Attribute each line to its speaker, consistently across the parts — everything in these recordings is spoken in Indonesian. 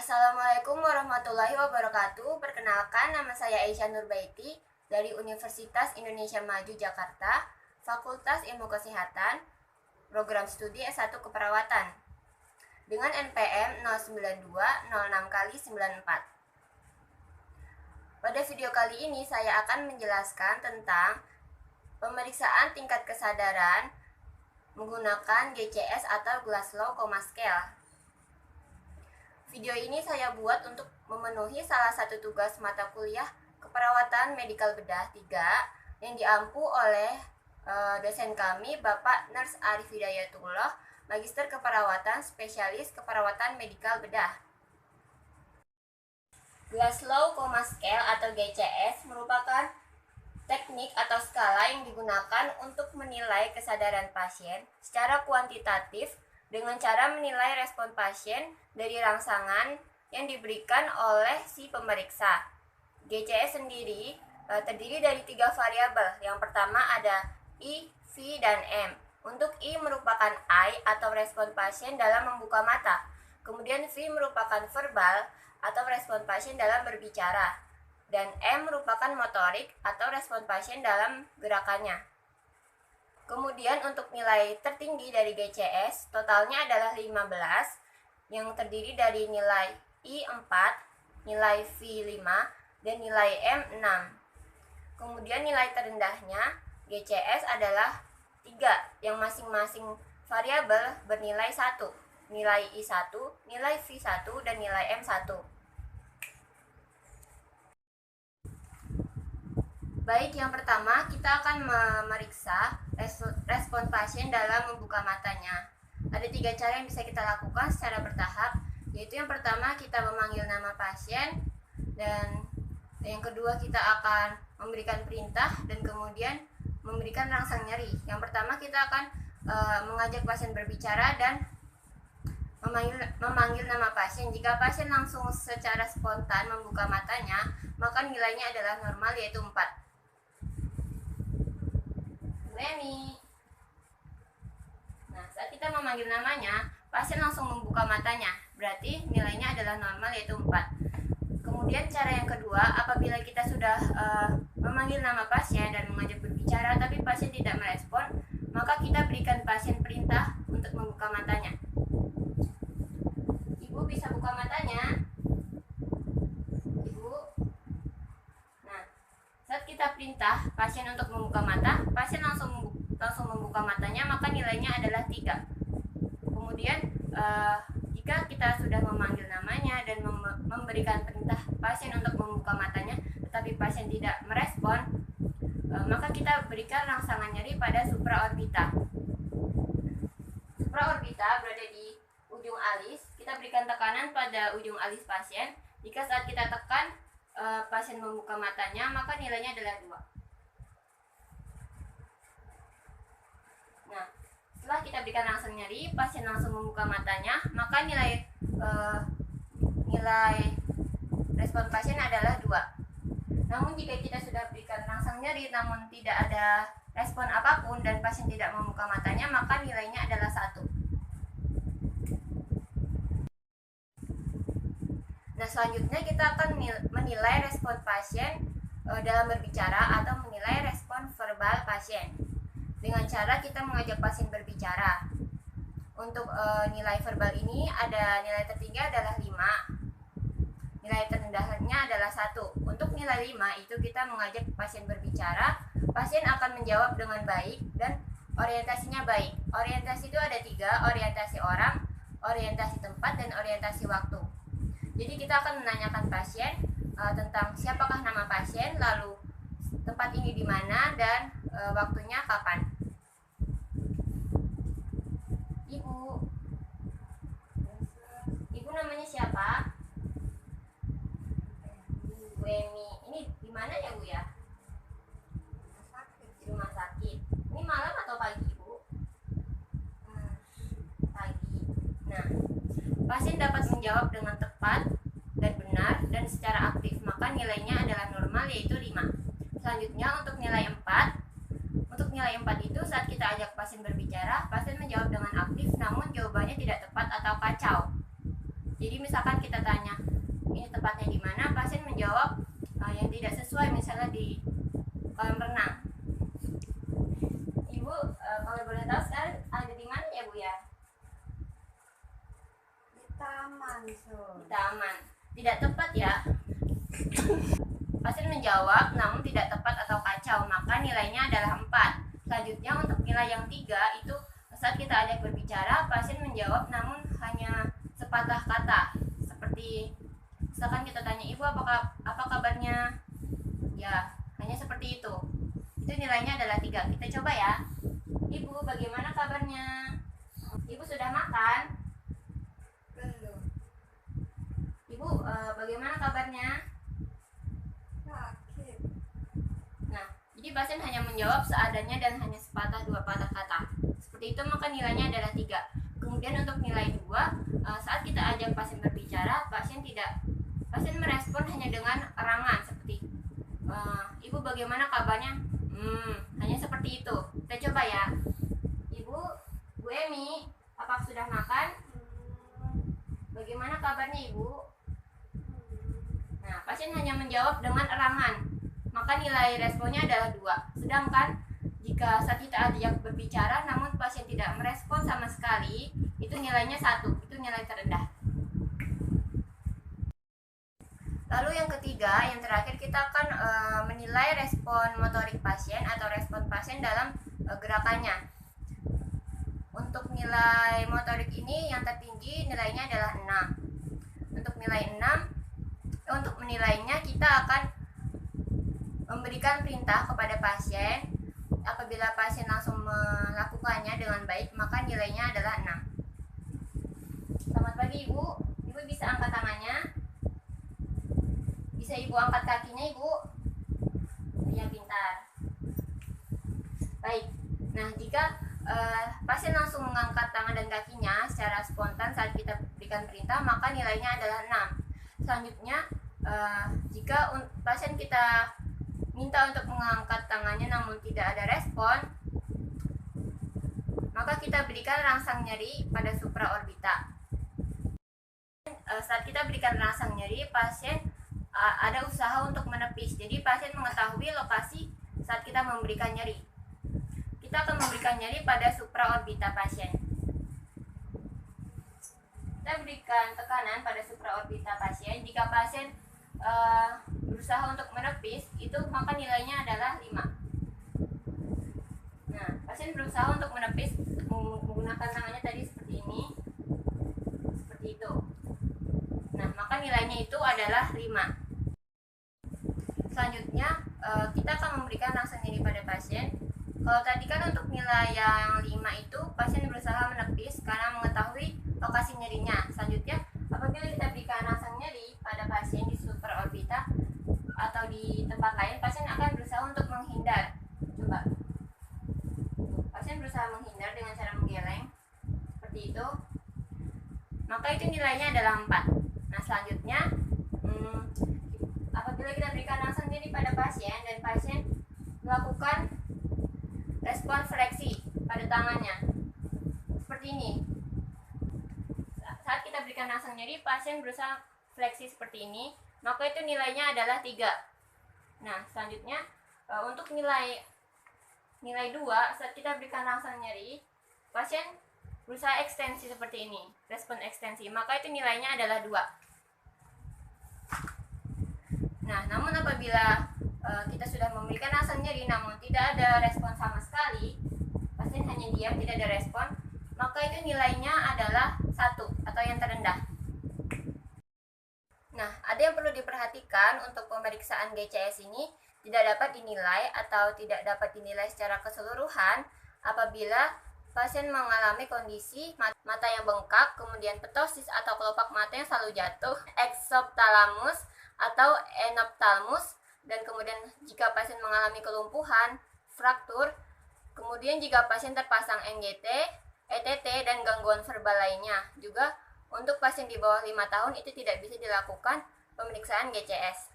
Speaker 1: Assalamualaikum warahmatullahi wabarakatuh. Perkenalkan, nama saya Aisyah Nurbaiti dari Universitas Indonesia Maju Jakarta, Fakultas Ilmu Kesehatan, Program Studi S1 Keperawatan, dengan NPM 09206/94. Pada video kali ini saya akan menjelaskan tentang pemeriksaan tingkat kesadaran menggunakan GCS atau Glasgow Coma Scale. Video ini saya buat untuk memenuhi salah satu tugas mata kuliah Keperawatan Medikal Bedah 3 yang diampu oleh dosen kami, Bapak Nurse Arif Hidayatullah, Magister Keperawatan, Spesialis Keperawatan Medikal Bedah. Glasgow Coma Scale atau GCS merupakan teknik atau skala yang digunakan untuk menilai kesadaran pasien secara kuantitatif dengan cara menilai respon pasien dari rangsangan yang diberikan oleh si pemeriksa. GCS sendiri terdiri dari 3 variabel. Yang pertama ada I, V, dan M. Untuk I merupakan eye atau respon pasien dalam membuka mata. Kemudian V merupakan verbal atau respon pasien dalam berbicara. Dan M merupakan motorik atau respon pasien dalam gerakannya. Kemudian untuk nilai tertinggi dari GCS totalnya adalah 15 yang terdiri dari nilai I 4, nilai V 5, dan nilai M 6. Kemudian nilai terendahnya GCS adalah 3 yang masing-masing variabel bernilai 1, nilai I 1, nilai V 1, dan nilai M 1. Baik, yang pertama kita akan memeriksa respon pasien dalam membuka matanya. Ada 3 cara yang bisa kita lakukan secara bertahap, yaitu yang pertama kita memanggil nama pasien, dan yang kedua kita akan memberikan perintah, dan kemudian memberikan rangsang nyeri. Yang pertama kita akan mengajak pasien berbicara dan memanggil nama pasien. Jika pasien langsung secara spontan membuka matanya, maka nilainya adalah normal, yaitu 4. Reni. Nah, saat kita memanggil namanya, pasien langsung membuka matanya, berarti nilainya adalah normal, yaitu 4. Kemudian cara yang kedua, apabila kita sudah memanggil nama pasien dan mengajak berbicara tapi pasien tidak merespon, maka kita berikan pasien perintah untuk membuka matanya. Ibu bisa buka matanya? Ibu. Nah, saat kita perintah pasien untuk membuka mata, pasien langsung membuka matanya, maka nilainya adalah 3. Kemudian jika kita sudah memanggil namanya dan memberikan perintah pasien untuk membuka matanya, tetapi pasien tidak merespon, maka kita berikan rangsangan nyeri pada supraorbita. Supraorbita berada di ujung alis. Kita berikan tekanan pada ujung alis pasien. Jika saat kita tekan pasien membuka matanya, maka nilainya adalah 2. Nah, setelah kita berikan rangsang nyeri, pasien langsung membuka matanya, maka nilai respon pasien adalah 2. Namun jika kita sudah berikan rangsang nyeri namun tidak ada respon apapun dan pasien tidak membuka matanya, maka nilainya adalah 1. Nah, selanjutnya kita akan menilai respon pasien dalam berbicara atau menilai respon verbal pasien dengan cara kita mengajak pasien berbicara. Untuk nilai verbal ini ada nilai tertinggi adalah 5, nilai terendahnya adalah 1. Untuk nilai 5 itu kita mengajak pasien berbicara, pasien akan menjawab dengan baik dan orientasinya baik. Orientasi itu ada 3, orientasi orang, orientasi tempat, dan orientasi waktu. Jadi kita akan menanyakan pasien tentang siapakah nama pasien, lalu tempat ini di mana, dan waktunya kapan. Ibu namanya siapa? Bu Emi. Ini di mana ya, Bu ya? Di rumah sakit. Ini malam atau pagi, Bu? Pagi. Nah, pasien dapat menjawab dengan tepat dan benar dan secara aktif, maka nilainya adalah normal, yaitu 5. Selanjutnya untuk nilai 4. Untuk nilai 4 itu saat kita ajak pasien berbicara, pasien menjawab dengan aktif namun jawabannya tidak tepat atau kacau. Jadi misalkan kita tanya ini tempatnya di mana, pasien menjawab yang tidak sesuai, misalnya di kolam renang. Ibu kalau boleh tahu sekarang ada di mana ya Bu ya?
Speaker 2: Di taman,
Speaker 1: Di taman. Tidak tepat ya. Pasien menjawab namun tidak tepat atau kacau, maka nilainya adalah 4. Selanjutnya untuk nilai yang 3 itu saat kita ajak berbicara, pasien menjawab namun hanya sepatah kata. Seperti misalkan kita tanya, "Ibu apa kabarnya?" Ya, hanya seperti itu. Itu nilainya adalah 3. Kita coba ya. "Ibu, bagaimana kabarnya?" "Ibu sudah makan?"
Speaker 2: belum.
Speaker 1: "Ibu, bagaimana kabarnya?"
Speaker 2: Sakit.
Speaker 1: Nah, jadi pasien hanya menjawab seadanya dan hanya sepatah dua patah kata. Seperti itu maka nilainya adalah 3. Kemudian untuk nilai 2, saat kita ajak pasien berbicara, pasien merespon hanya dengan erangan seperti "Ibu bagaimana kabarnya?" Hanya seperti itu. Kita coba ya. "Ibu, Bu Emi, apa sudah makan?" "Bagaimana kabarnya Ibu?" Nah, pasien hanya menjawab dengan erangan, maka nilai responnya adalah 2. Sedangkan jika saat kita ajak berbicara namun pasien tidak merespon sama sekali, itu nilainya 1. Itu nilai terendah. Lalu yang ketiga, yang terakhir kita akan menilai respon motorik pasien atau respon pasien dalam gerakannya. Untuk nilai motorik ini yang tertinggi nilainya adalah 6. Untuk nilai 6, untuk menilainya kita akan memberikan perintah kepada pasien. Apabila pasien langsung melakukannya dengan baik, maka nilainya adalah 6. Selamat pagi Ibu. Ibu bisa angkat tangannya? Bisa Ibu angkat kakinya Ibu? Ya, pintar. Baik. Nah, jika pasien langsung mengangkat tangan dan kakinya secara spontan saat kita berikan perintah, maka nilainya adalah 6. Selanjutnya, jika pasien kita minta untuk mengangkat tangannya namun tidak ada respon, maka kita berikan rangsang nyeri pada supraorbita. Saat kita berikan rangsang nyeri, pasien ada usaha untuk menepis. Jadi pasien mengetahui lokasi saat kita memberikan nyeri. Kita akan memberikan nyeri pada supraorbita pasien. Kita berikan tekanan pada supraorbita pasien. Jika pasien berusaha untuk menepis, itu maka nilainya adalah 5. Nah, pasien berusaha untuk menepis menggunakan tangannya tadi seperti ini, seperti itu. Nah, maka nilainya itu adalah 5. Selanjutnya, kita akan memberikan rangsang nyeri pada pasien. Kalau tadi kan untuk nilai yang 5 itu pasien berusaha menepis karena mengetahui lokasi nyerinya. Selanjutnya, apabila kita berikan rangsang nyeri pada pasien di supraorbita atau di tempat lain, pasien akan berusaha untuk menghindar. Coba. Pasien berusaha menghindar dengan cara menggeleng seperti itu. Maka itu nilainya adalah 4. Nah, selanjutnya, apabila kita berikan rangsang nyeri pada pasien dan pasien melakukan respon fleksi pada tangannya seperti ini. Saat kita berikan rangsang nyeri, pasien berusaha fleksi seperti ini, maka itu nilainya adalah 3. Nah, selanjutnya untuk nilai 2, saat kita berikan rangsang nyeri, pasien berusaha ekstensi seperti ini, respon ekstensi, maka itu nilainya adalah 2. Nah, namun apabila kita sudah memberikan rangsang nyeri namun tidak ada respon sama sekali, pasien hanya diam, tidak ada respon, maka itu nilainya adalah 1 atau yang terendah. Nah, ada yang perlu diperhatikan untuk pemeriksaan GCS ini tidak dapat dinilai atau tidak dapat dinilai secara keseluruhan apabila pasien mengalami kondisi mata yang bengkak, kemudian ptosis atau kelopak mata yang selalu jatuh, eksoptalamus atau enoptalmus, dan kemudian jika pasien mengalami kelumpuhan, fraktur, kemudian jika pasien terpasang NGT, ETT, dan gangguan verbal lainnya. Juga untuk pasien di bawah 5 tahun itu tidak bisa dilakukan pemeriksaan GCS.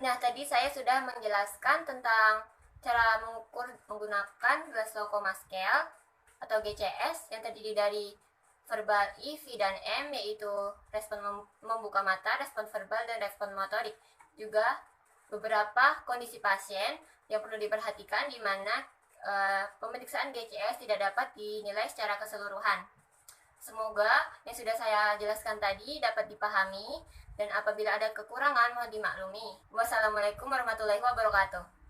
Speaker 1: Nah, tadi saya sudah menjelaskan tentang cara mengukur menggunakan Glasgow Coma Scale atau GCS yang terdiri dari verbal I, V, dan M, yaitu respon membuka mata, respon verbal, dan respon motorik. Juga beberapa kondisi pasien yang perlu diperhatikan di mana pemeriksaan GCS tidak dapat dinilai secara keseluruhan. Semoga yang sudah saya jelaskan tadi dapat dipahami, dan apabila ada kekurangan mohon dimaklumi. Wassalamualaikum warahmatullahi wabarakatuh.